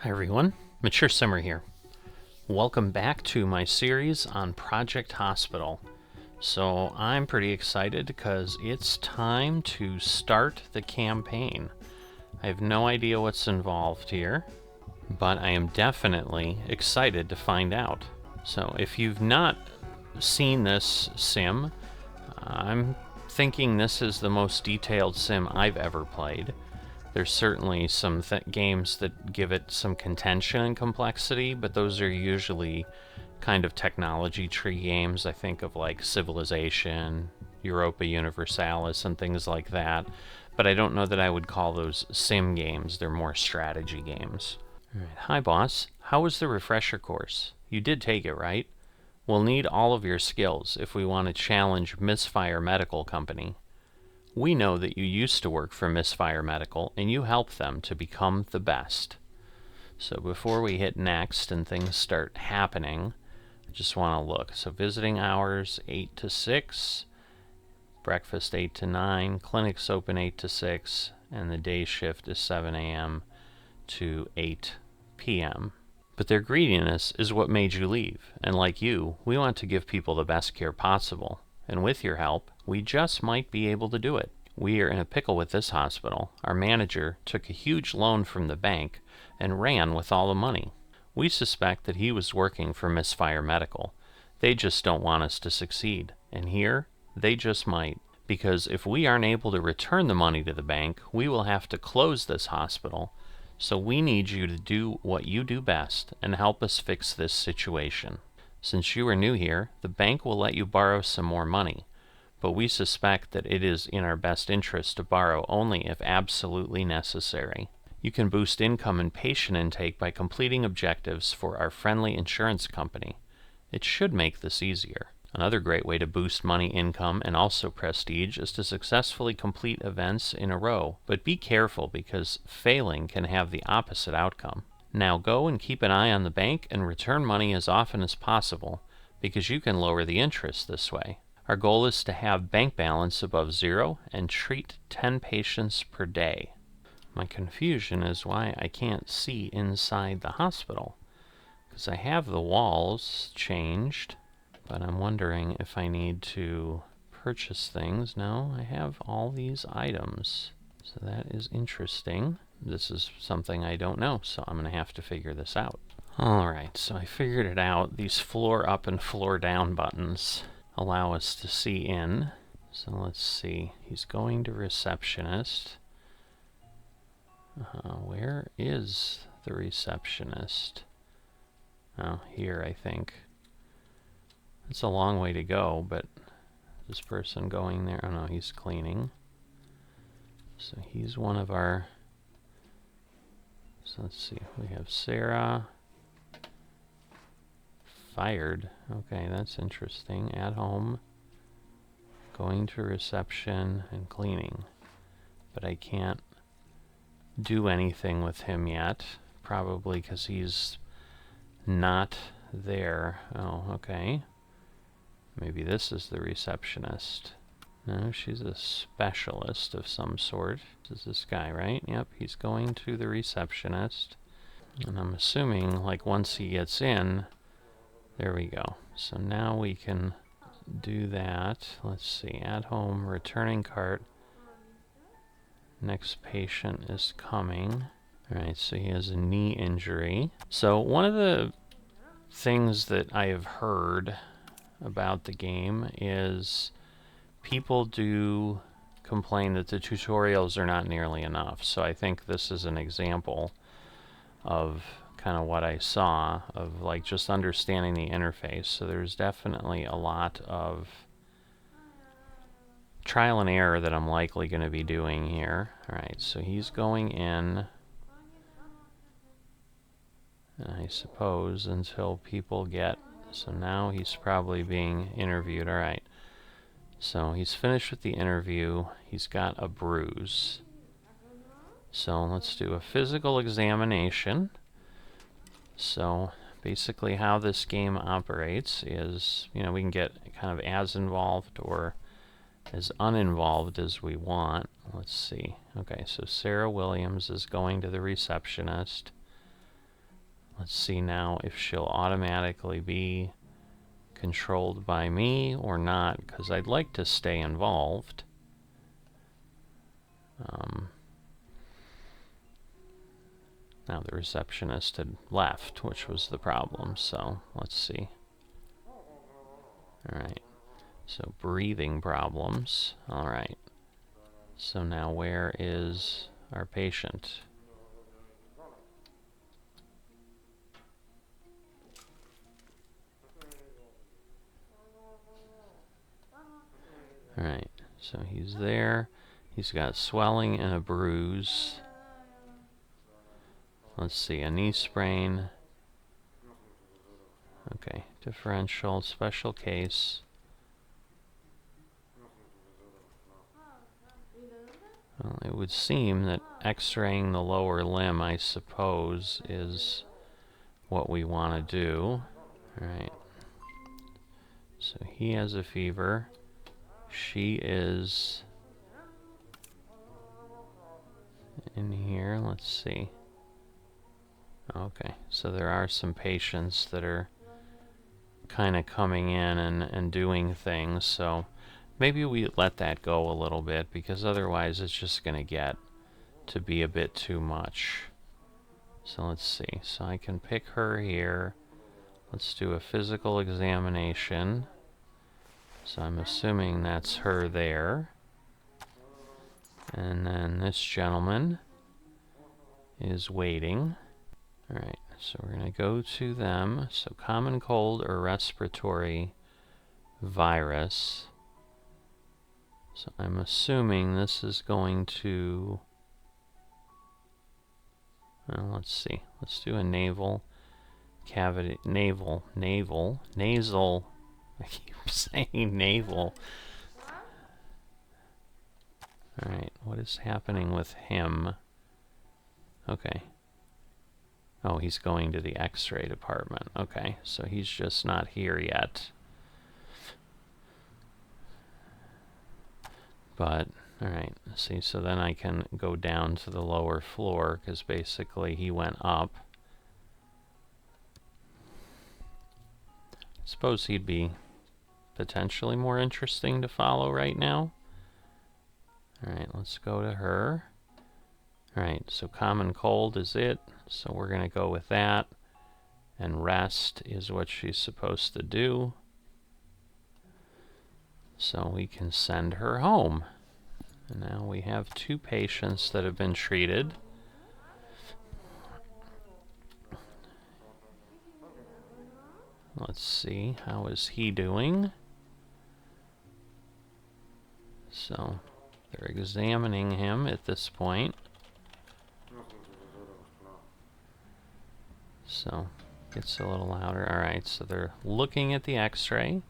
Hi everyone, Mature Simmer here. Welcome back to my series on Project Hospital. So I'm pretty excited because it's time to start the campaign. I have no idea what's involved here, but I am definitely excited to find out. So if you've not seen this sim, I'm thinking this is the most detailed sim I've ever played. There's certainly some games that give it some contention and complexity, but those are usually kind of technology tree games. I think of like Civilization, Europa Universalis, and things like that. But I don't know that I would call those sim games. They're more strategy games. All right. Hi, boss. How was the refresher course? You did take it, right? We'll need all of your skills if we want to challenge Misfire Medical Company. We know that you used to work for Misfire Medical, and you help them to become the best. So before we hit next and things start happening, I just want to look. So visiting hours 8 to 6, breakfast 8 to 9, clinics open 8 to 6, and the day shift is 7 a.m. to 8 p.m. But their greediness is what made you leave, and like you, we want to give people the best care possible. And with your help, we just might be able to do it. We are in a pickle with this hospital. Our manager took a huge loan from the bank and ran with all the money. We suspect that he was working for Misfire Medical. They just don't want us to succeed. And here, they just might. Because if we aren't able to return the money to the bank, we will have to close this hospital. So we need you to do what you do best and help us fix this situation. Since you are new here, the bank will let you borrow some more money, but we suspect that it is in our best interest to borrow only if absolutely necessary. You can boost income and patient intake by completing objectives for our friendly insurance company. It should make this easier. Another great way to boost money, income, and also prestige is to successfully complete events in a row, but be careful because failing can have the opposite outcome. Now go and keep an eye on the bank and return money as often as possible, because you can lower the interest this way. Our goal is to have bank balance above 0 and treat 10 patients per day. My confusion is why I can't see inside the hospital, because I have the walls changed, but I'm wondering if I need to purchase things. No, I have all these items, so that is interesting. This is something I don't know, so I'm going to have to figure this out. Alright, so I figured it out. These floor up and floor down buttons allow us to see in. So let's see. He's going to receptionist. Where is the receptionist? Oh, here, I think. It's a long way to go, but this person going there... Oh, no, he's cleaning. So he's one of our... So let's see, we have Sarah. Fired. Okay, that's interesting. At home. Going to reception and cleaning. But I can't do anything with him yet. Probably because he's not there. Oh, okay. Maybe this is the receptionist. No, she's a specialist of some sort. This is this guy, right? Yep, he's going to the receptionist. And I'm assuming, like, once he gets in, there we go. So now we can do that. Let's see, at home, returning cart. Next patient is coming. Alright, so he has a knee injury. So one of the things that I have heard about the game is people do complain that the tutorials are not nearly enough. So I think this is an example of kind of what I saw of like just understanding the interface. So there's definitely a lot of trial and error that I'm likely going to be doing here. Alright, so he's going in, I suppose, until people get... So now he's probably being interviewed. Alright. So he's finished with the interview. He's got a bruise. So let's do a physical examination. So basically how this game operates is, you know, we can get kind of as involved or as uninvolved as we want. Let's see. Okay, so Sarah Williams is going to the receptionist. Let's see now if she'll automatically be controlled by me or not, because I'd like to stay involved. Now the receptionist had left, which was the problem, so let's see. Alright, so breathing problems. Alright, so now where is our patient? Alright, so he's there. He's got swelling and a bruise. Let's see, a knee sprain. Okay, differential, special case. Well, it would seem that x-raying the lower limb, I suppose, is what we want to do. Alright. So he has a fever. She is in here. Let's see. Okay, so there are some patients that are kind of coming in and doing things, so maybe we let that go a little bit, because otherwise it's just going to get to be a bit too much. So let's see. So I can pick her here. Let's do a physical examination. So I'm assuming that's her there. And then this gentleman is waiting. Alright, so we're going to go to them. So common cold or respiratory virus. So I'm assuming this is going to... Well, let's see. Let's do a nasal cavity. Nasal. I keep saying navel. Alright, what is happening with him? Okay. Oh, he's going to the X-ray department. Okay, so he's just not here yet. But, alright, see, so then I can go down to the lower floor, because basically he went up. Suppose he'd be potentially more interesting to follow right now. Alright, let's go to her. Alright, so common cold is it. So we're going to go with that. And rest is what she's supposed to do. So we can send her home. And now we have 2 patients that have been treated. Let's see, how is he doing? So they're examining him at this point. So gets a little louder. Alright, so they're looking at the X-ray.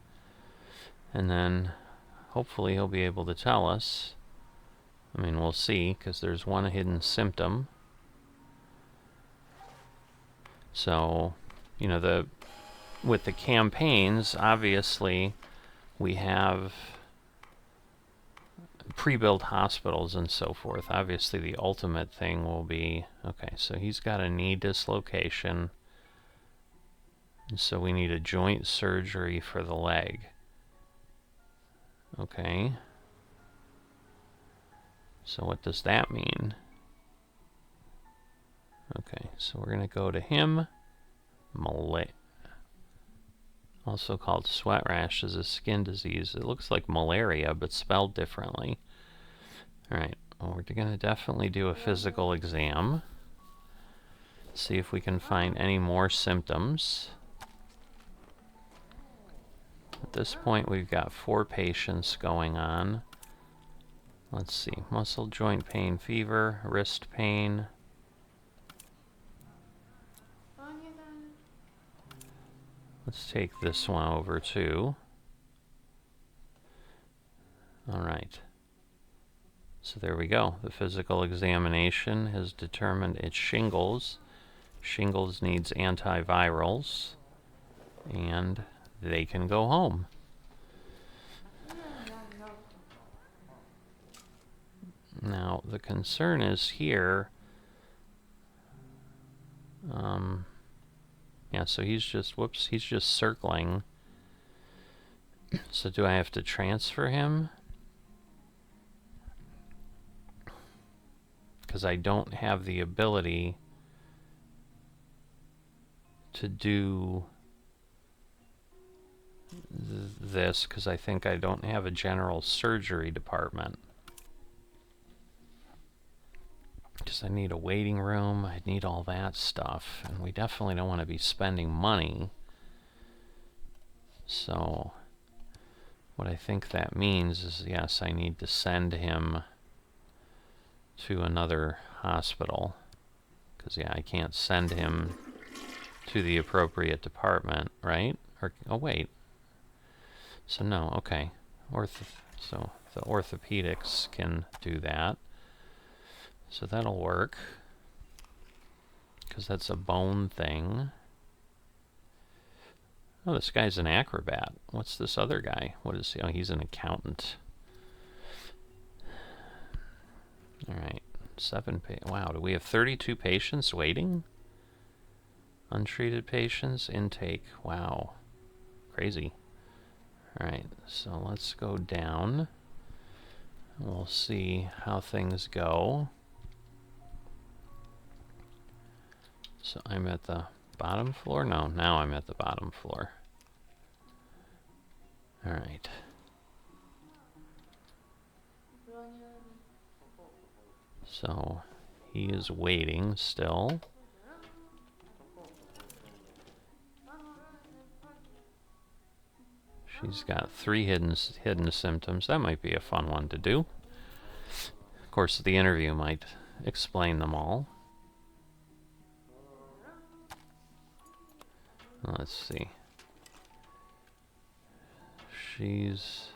And then hopefully he'll be able to tell us. I mean, we'll see, because there's one hidden symptom. So, you know, with the campaigns, obviously, we have pre-built hospitals and so forth. Obviously, the ultimate thing will be, okay, so he's got a knee dislocation. And so we need a joint surgery for the leg. Okay. So what does that mean? Okay, so we're going to go to him. Also called sweat rash, is a skin disease. It looks like malaria, but spelled differently. Alright, well, we're going to definitely do a physical exam. See if we can find any more symptoms. At this point, we've got 4 patients going on. Let's see, muscle joint pain, fever, wrist pain. Let's take this one over too. Alright. So there we go. The physical examination has determined it's shingles. Shingles needs antivirals. And they can go home. Now, the concern is here, Yeah, so he's just, whoops, he's just circling. So do I have to transfer him? Because I don't have the ability to do this, because I think I don't have a general surgery department. Because I need a waiting room, I need all that stuff, and we definitely don't want to be spending money. So what I think that means is, yes, I need to send him to another hospital. Because, yeah, I can't send him to the appropriate department, right? Or, oh, wait. So, no, okay. So the orthopedics can do that. So that'll work. Because that's a bone thing. Oh, this guy's an acrobat. What's this other guy? What is he? Oh, he's an accountant. Alright. Wow, do we have 32 patients waiting? Untreated patients, intake. Wow. Crazy. Alright, so let's go down. We'll see how things go. So I'm at the bottom floor? No, now I'm at the bottom floor. Alright. So he is waiting still. She's got 3 hidden symptoms. That might be a fun one to do. Of course, the interview might explain them all. Let's see. She's...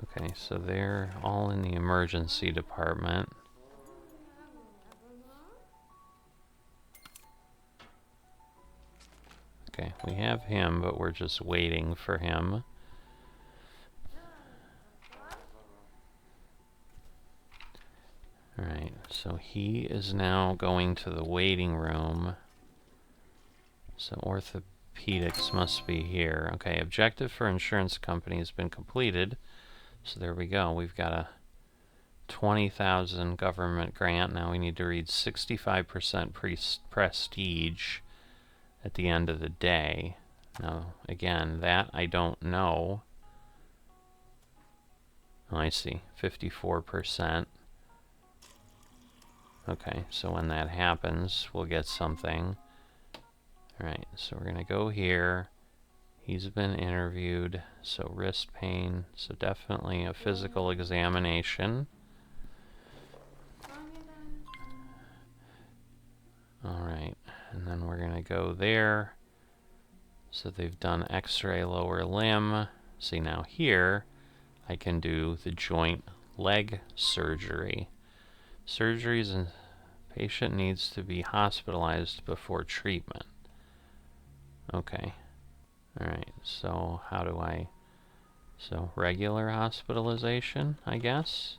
Okay, so they're all in the emergency department. Okay, we have him, but we're just waiting for him. Alright, so he is now going to the waiting room. So orthopedics must be here. Okay, objective for insurance company has been completed. So there we go. We've got a 20,000 government grant. Now we need to read 65% prestige at the end of the day. Now, again, that I don't know. Oh, I see. 54%. Okay, so when that happens, we'll get something. Alright, so we're going to go here. He's been interviewed, so wrist pain, so definitely a physical examination. Alright, and then we're going to go there. So they've done x-ray lower limb. See, now here I can do the joint leg surgery. Surgeries and patient needs to be hospitalized before treatment. Okay. Alright, so how do I... So regular hospitalization, I guess?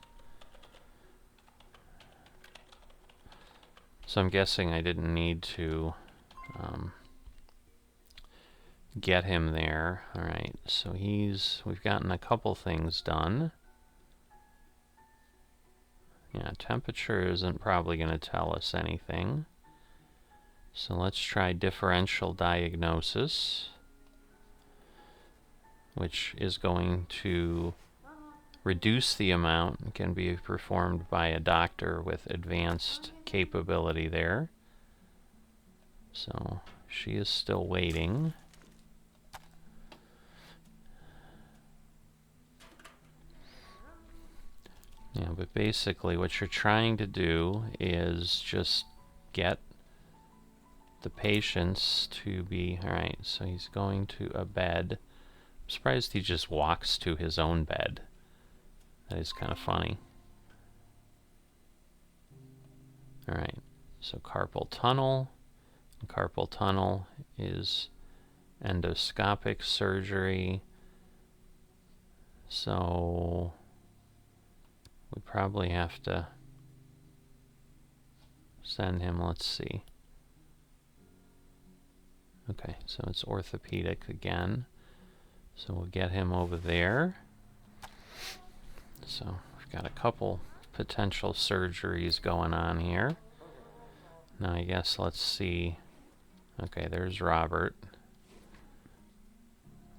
So I'm guessing I didn't need to get him there. Alright, so we've gotten a couple things done. Yeah, temperature isn't probably going to tell us anything. So let's try differential diagnosis, which is going to reduce the amount. It can be performed by a doctor with advanced capability there. So she is still waiting. Yeah, but basically what you're trying to do is just get the patients to be... Alright, so he's going to a bed. I'm surprised he just walks to his own bed. That is kind of funny. Alright, so carpal tunnel. And carpal tunnel is endoscopic surgery. So we probably have to send him, let's see. Okay, so it's orthopedic again. So we'll get him over there. So we've got a couple potential surgeries going on here. Now I guess let's see. Okay, there's Robert.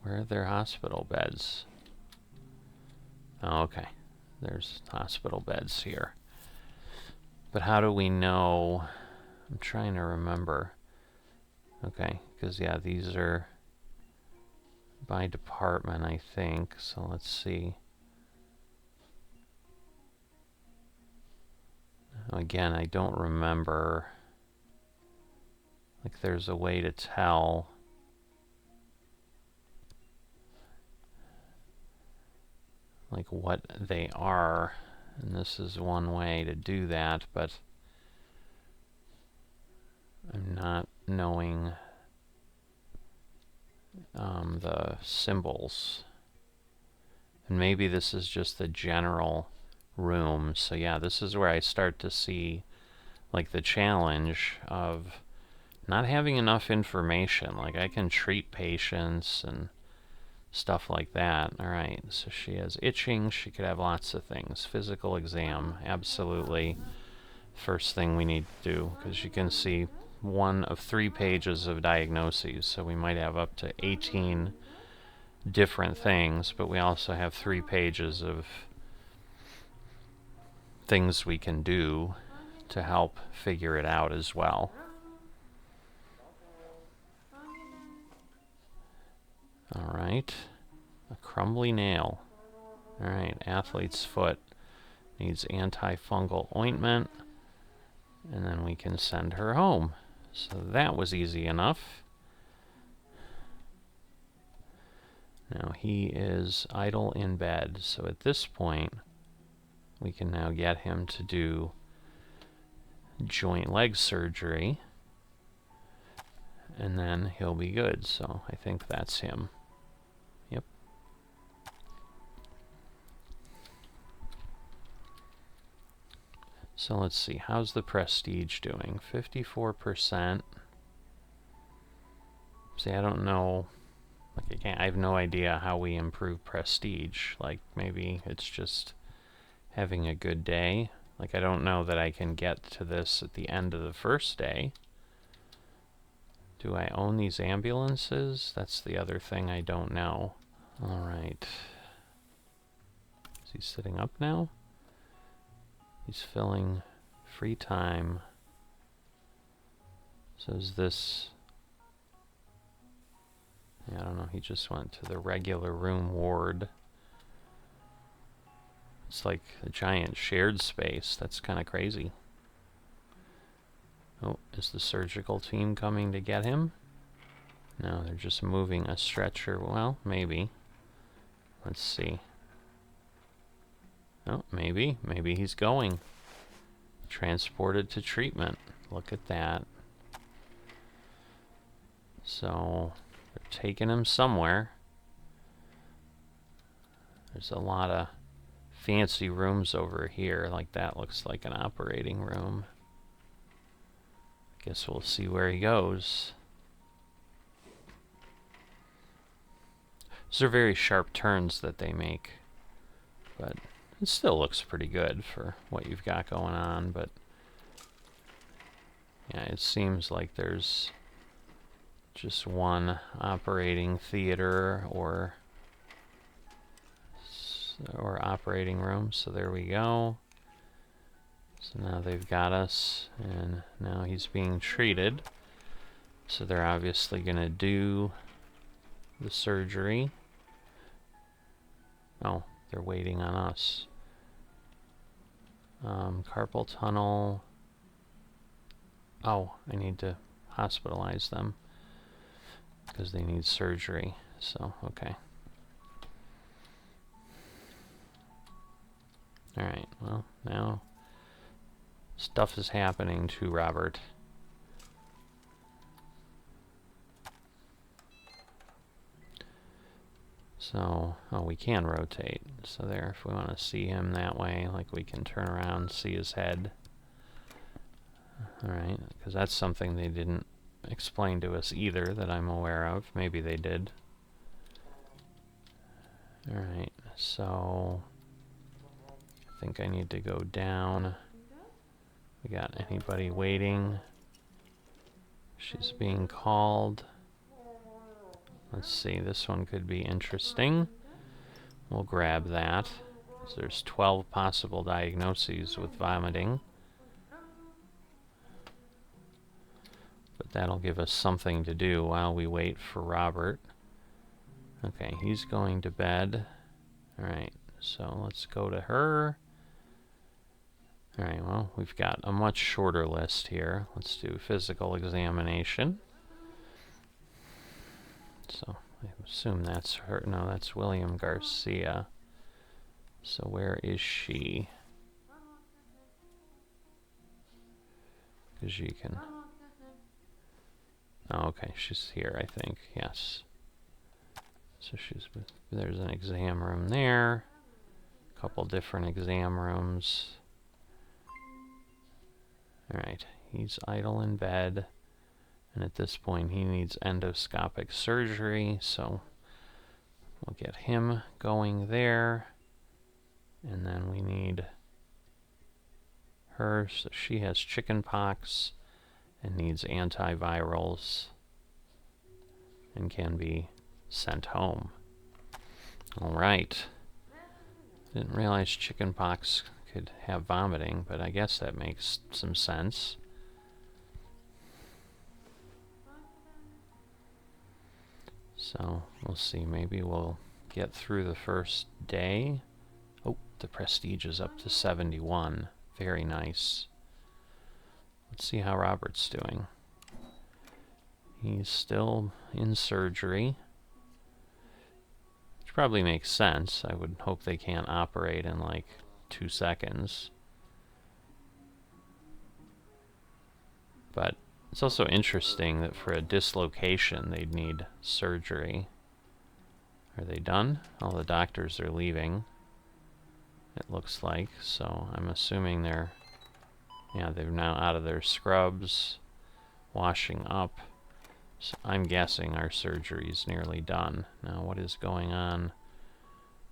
Where are their hospital beds? Oh, okay. There's hospital beds here. But how do we know? I'm trying to remember. Okay, because yeah, these are by department, I think. So let's see. Again, I don't remember. Like there's a way to tell. Like what they are. And this is one way to do that, but I'm not knowing the symbols. And maybe this is just the general room. So yeah, this is where I start to see like the challenge of not having enough information. Like I can treat patients and stuff like that. Alright, so she has itching. She could have lots of things. Physical exam, absolutely first thing we need to do, because you can see one of 3 pages of diagnoses, so we might have up to 18 different things, but we also have 3 pages of things we can do to help figure it out as well. Alright, a crumbly nail. Alright, athlete's foot needs antifungal ointment, and then we can send her home. So that was easy enough. Now he is idle in bed, so at this point we can now get him to do joint leg surgery, and then he'll be good. So I think that's him. Yep. So let's see, how's the prestige doing? 54%. See, I don't know. Like, I have no idea how we improve prestige. Like, maybe it's just having a good day. Like, I don't know that I can get to this at the end of the first day. Do I own these ambulances? That's the other thing I don't know. Alright. Is he sitting up now? He's filling free time. So is this... I don't know, he just went to the regular room ward. It's like a giant shared space. That's kind of crazy. Oh, is the surgical team coming to get him? No, they're just moving a stretcher. Well, maybe. Let's see. Oh, maybe. Maybe he's going. Transported to treatment. Look at that. So... they're taking him somewhere. There's a lot of fancy rooms over here. Like that looks like an operating room. Guess we'll see where he goes. These are very sharp turns that they make, but it still looks pretty good for what you've got going on. But yeah, it seems like there's just one operating theater or operating room. So there we go. So now they've got us, and now he's being treated. So they're obviously going to do the surgery. Oh, they're waiting on us. Carpal tunnel. Oh, I need to hospitalize them because they need surgery. So, okay. Alright, well, now stuff is happening to Robert. So, oh, we can rotate. So there, if we want to see him that way, like we can turn around and see his head. Alright, because that's something they didn't explain to us either that I'm aware of. Maybe they did. Alright, so I think I need to go down. We got anybody waiting? She's being called. Let's see, this one could be interesting. We'll grab that. So there's 12 possible diagnoses with vomiting. But that'll give us something to do while we wait for Robert. Okay, he's going to bed. Alright, so let's go to her. Alright, well, we've got a much shorter list here. Let's do physical examination. So, I assume that's her. No, that's William Garcia. So where is she? Because you can... Oh, okay, she's here, I think. Yes. So there's an exam room there. A couple different exam rooms. Alright, he's idle in bed. And at this point he needs endoscopic surgery, so we'll get him going there. And then we need her, so she has chicken pox and needs antivirals and can be sent home. Alright. Didn't realize chicken pox could have vomiting, but I guess that makes some sense. So we'll see, maybe we'll get through the first day. Oh, the prestige is up to 71. Very nice. Let's see how Robert's doing. He's still in surgery, which probably makes sense. I would hope they can't operate in like 2 seconds. But it's also interesting that for a dislocation they'd need surgery. Are they done? All the doctors are leaving, it looks like, so I'm assuming they're now out of their scrubs, washing up. So I'm guessing our surgery's nearly done. Now what is going on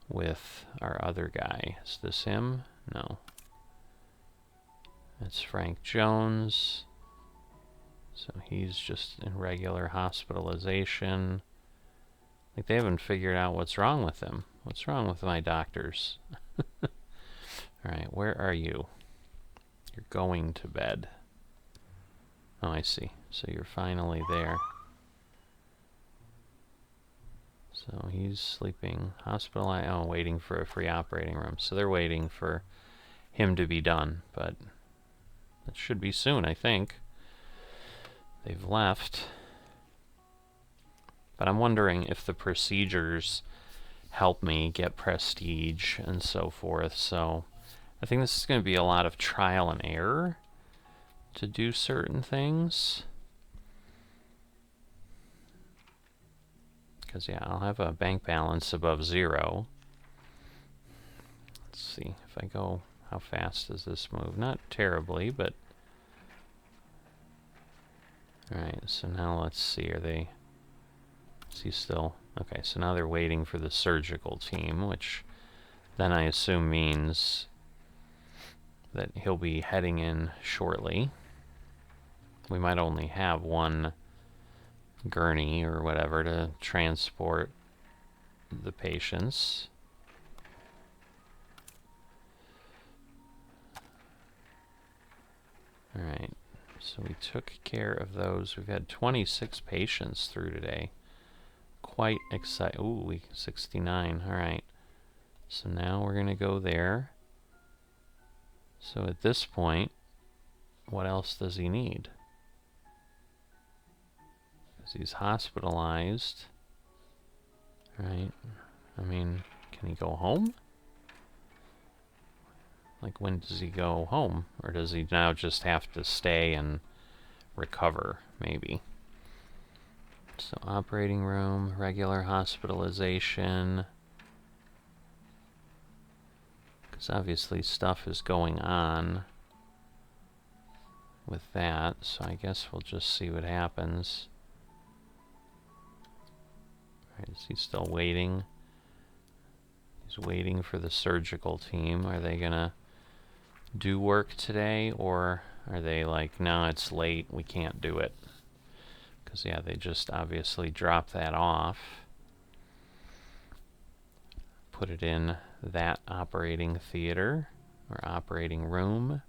with our other guy? Is this him? No. That's Frank Jones. So he's just in regular hospitalization. Like they haven't figured out what's wrong with him. What's wrong with my doctors? Alright, where are you? You're going to bed. Oh, I see. So you're finally there. So he's sleeping, hospitalized. Oh, waiting for a free operating room. So they're waiting for him to be done, but that should be soon, I think. They've left. But I'm wondering if the procedures help me get prestige and so forth. So I think this is going to be a lot of trial and error to do certain things. Because, yeah, I'll have a bank balance above 0. Let's see if I go, how fast does this move? Not terribly, but... Alright, so now let's see, are they... Is he still... Okay, so now they're waiting for the surgical team, which then I assume means that he'll be heading in shortly. We might only have one gurney or whatever to transport the patients. Alright, so we took care of those. We've had 26 patients through today. Quite exciting. Ooh, 69. Alright. So now we're going to go there. So at this point, what else does he need? Because he's hospitalized. Right. I mean, can he go home? Like, when does he go home? Or does he now just have to stay and recover, maybe? So, operating room, regular hospitalization. Because obviously stuff is going on. with that, so I guess we'll just see what happens. Alright, is he still waiting? He's waiting for the surgical team. Are they gonna do work today, or are they like, no, it's late, we can't do it? Because, yeah, they just obviously dropped that off. Put it in that operating theater, or operating room.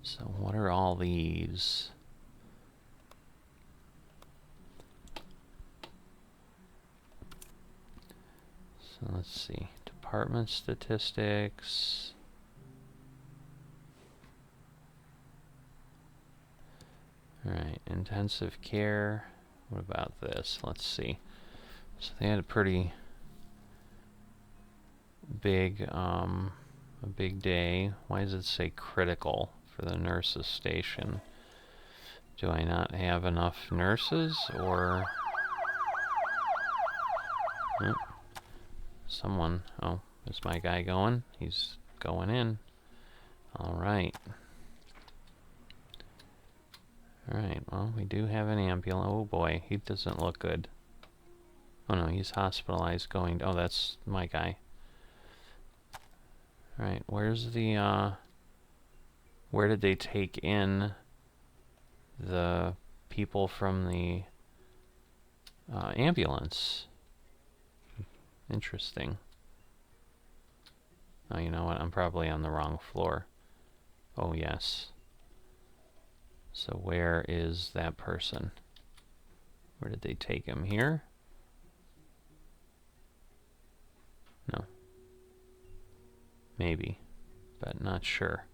So what are all these? So let's see. Department statistics. Alright, intensive care. What about this? Let's see. So they had a pretty big, a big day. Why does it say critical for the nurses station? Do I not have enough nurses, or... Oh, someone... Oh, is my guy going? He's going in. Alright. Alright, well, we do have an ambulance. Oh boy, he doesn't look good. Oh no, he's hospitalized going... Oh, that's my guy. Alright, where's the, where did they take in the people from the ambulance? Interesting. Oh, you know what? I'm probably on the wrong floor. Oh, yes. So where is that person? Where did they take him? Here? No. Maybe, but not sure.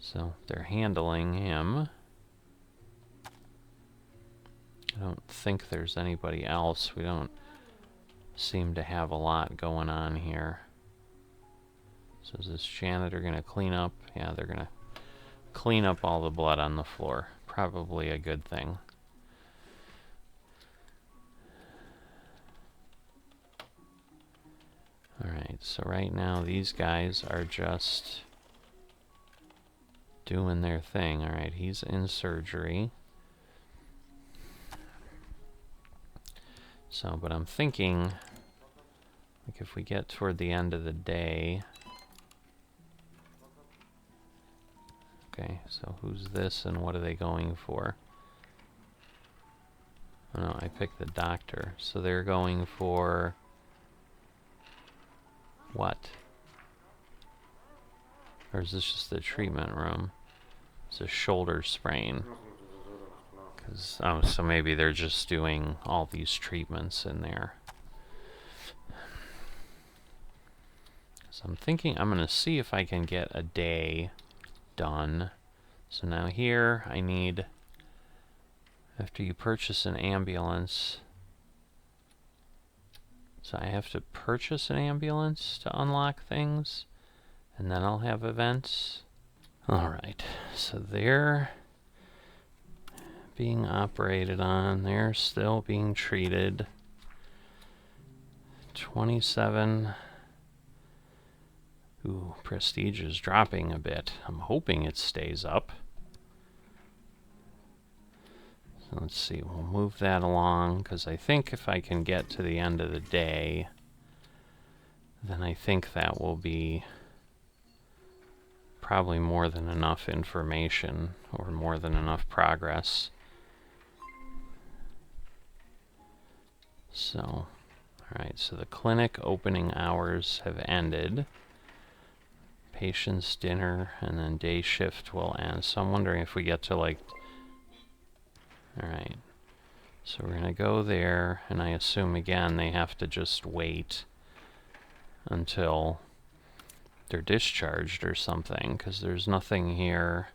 So they're handling him. I don't think there's anybody else. We don't seem to have a lot going on here. So is this janitor gonna clean up? Yeah, they're gonna clean up all the blood on the floor. Probably a good thing. Alright, so right now these guys are just doing their thing. Alright, he's in surgery. So, but I'm thinking, like, if we get toward the end of the day... Okay, so who's this and what are they going for? Oh no, I picked the doctor. So they're going for... what? Or is this just the treatment room? It's a shoulder sprain. Oh, so maybe they're just doing all these treatments in there. So I'm thinking I'm going to see if I can get a day done. So now here I need, after you purchase an ambulance, so I have to purchase an ambulance to unlock things, and then I'll have events. Alright, so they're being operated on. They're still being treated. 27. Ooh, prestige is dropping a bit. I'm hoping it stays up. So let's see, we'll move that along, because I think if I can get to the end of the day, then I think that will be probably more than enough information, or more than enough progress. So, alright, so the clinic opening hours have ended. Patient's dinner, and then day shift will end. So I'm wondering if we get to, like... Alright, so we're gonna go there, and I assume again they have to just wait until they're discharged or something, because there's nothing here.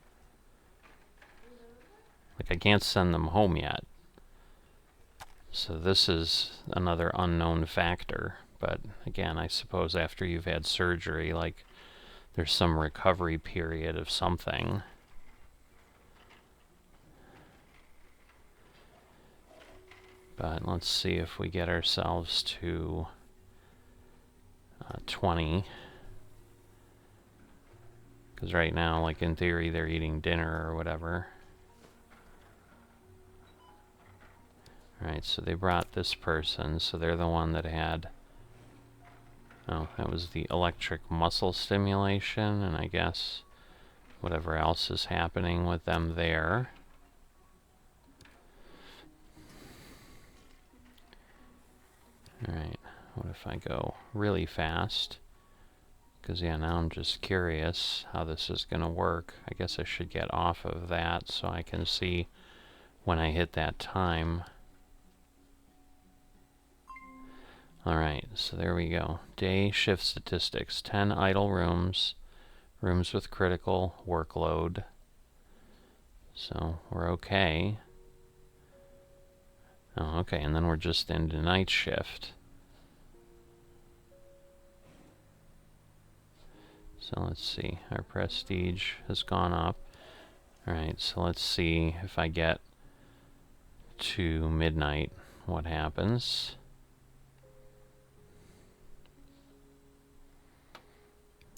Like, I can't send them home yet. So this is another unknown factor. But again, I suppose after you've had surgery, like, there's some recovery period of something. But let's see if we get ourselves to 20. Because right now, like in theory, they're eating dinner or whatever. Alright, so they brought this person, so they're the one that had... Oh, that was the electric muscle stimulation, and I guess whatever else is happening with them there. Alright, what if I go really fast? Because, yeah, now I'm just curious how this is going to work. I guess I should get off of that so I can see when I hit that time. Alright, so there we go. Day shift statistics. 10 idle rooms. Rooms with critical workload. So we're okay. Oh, okay, and then we're just into night shift. So let's see. Our prestige has gone up. Alright, so let's see if I get to midnight, what happens.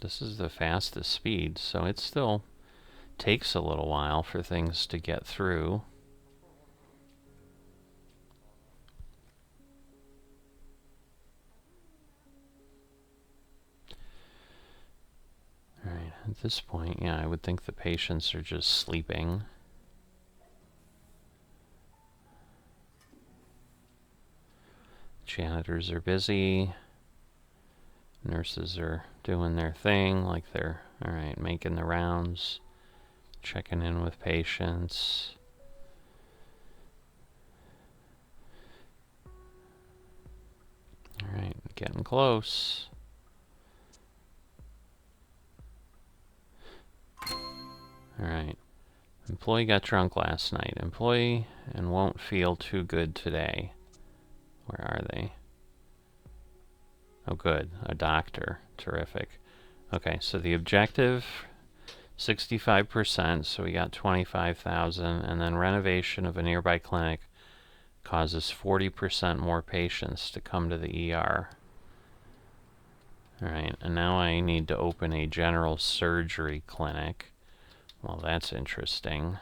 This is the fastest speed, so it still takes a little while for things to get through. Alright, at this point, yeah, I would think the patients are just sleeping. Janitors are busy. Nurses are doing their thing, like they're, alright, making the rounds, checking in with patients. Alright, getting close. Alright. Employee got drunk last night. Employee and won't feel too good today. Where are they? Oh, good. A doctor. Terrific. Okay, so the objective, 65%, so we got 25,000, and then renovation of a nearby clinic causes 40% more patients to come to the ER. Alright, and now I need to open a general surgery clinic. Well, that's interesting.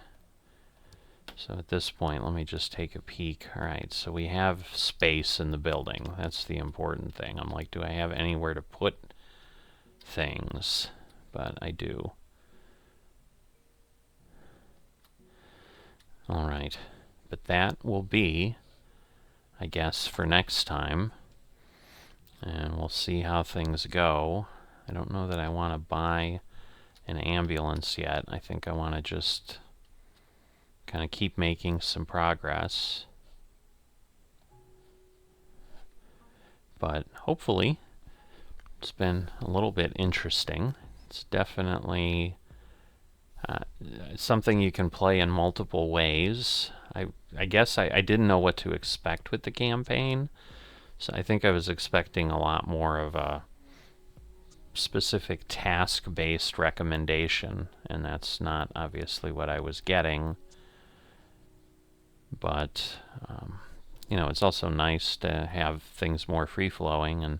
So at this point, let me just take a peek. Alright, so we have space in the building. That's the important thing. I'm like, do I have anywhere to put things? But I do. Alright, but that will be, I guess, for next time. And we'll see how things go. I don't know that I want to buy an ambulance yet. I think I want to just kind of keep making some progress. But hopefully it's been a little bit interesting. It's definitely something you can play in multiple ways. I guess I didn't know what to expect with the campaign, so I think I was expecting a lot more of a specific task-based recommendation, and that's not obviously what I was getting. But you know, it's also nice to have things more free-flowing, and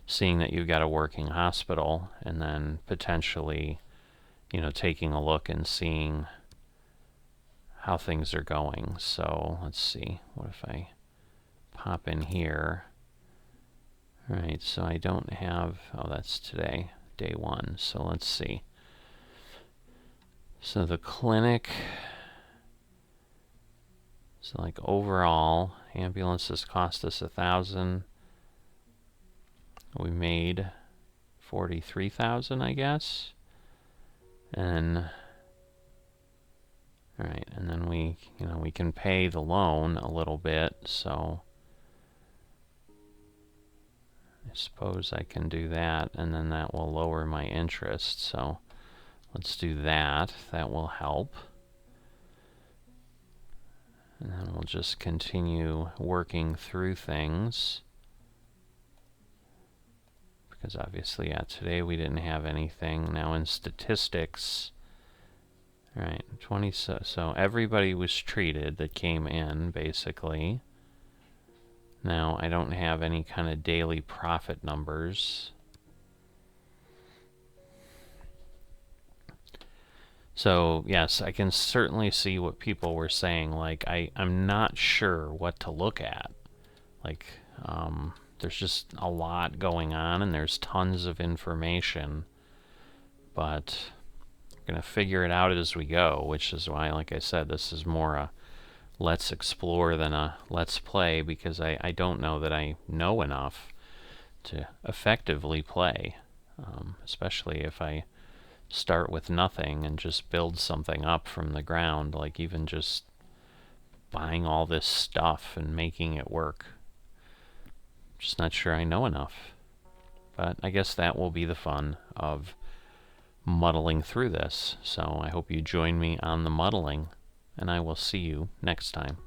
seeing that you've got a working hospital, and then potentially, you know, taking a look and seeing how things are going. So let's see, what if I pop in here? Alright, so I don't have, oh, that's today, day 1, so let's see. So the clinic, so like overall, ambulances cost us 1,000. We made 43,000, I guess. And alright, and then we, you know, we can pay the loan a little bit, so I suppose I can do that, and then that will lower my interest. So let's do that. That will help. And then we'll just continue working through things. Because obviously, yeah, today we didn't have anything. Now in statistics, right, 20, so everybody was treated that came in, basically. Now I don't have any kind of daily profit numbers. So yes, I can certainly see what people were saying. Like I'm not sure what to look at. Like there's just a lot going on and there's tons of information, but we're gonna figure it out as we go, which is why, like I said, this is more a let's explore than a let's play, because I don't know that I know enough to effectively play, especially if I start with nothing and just build something up from the ground, like even just buying all this stuff and making it work. Just not sure I know enough. But I guess that will be the fun of muddling through this. So I hope you join me on the muddling, and I will see you next time.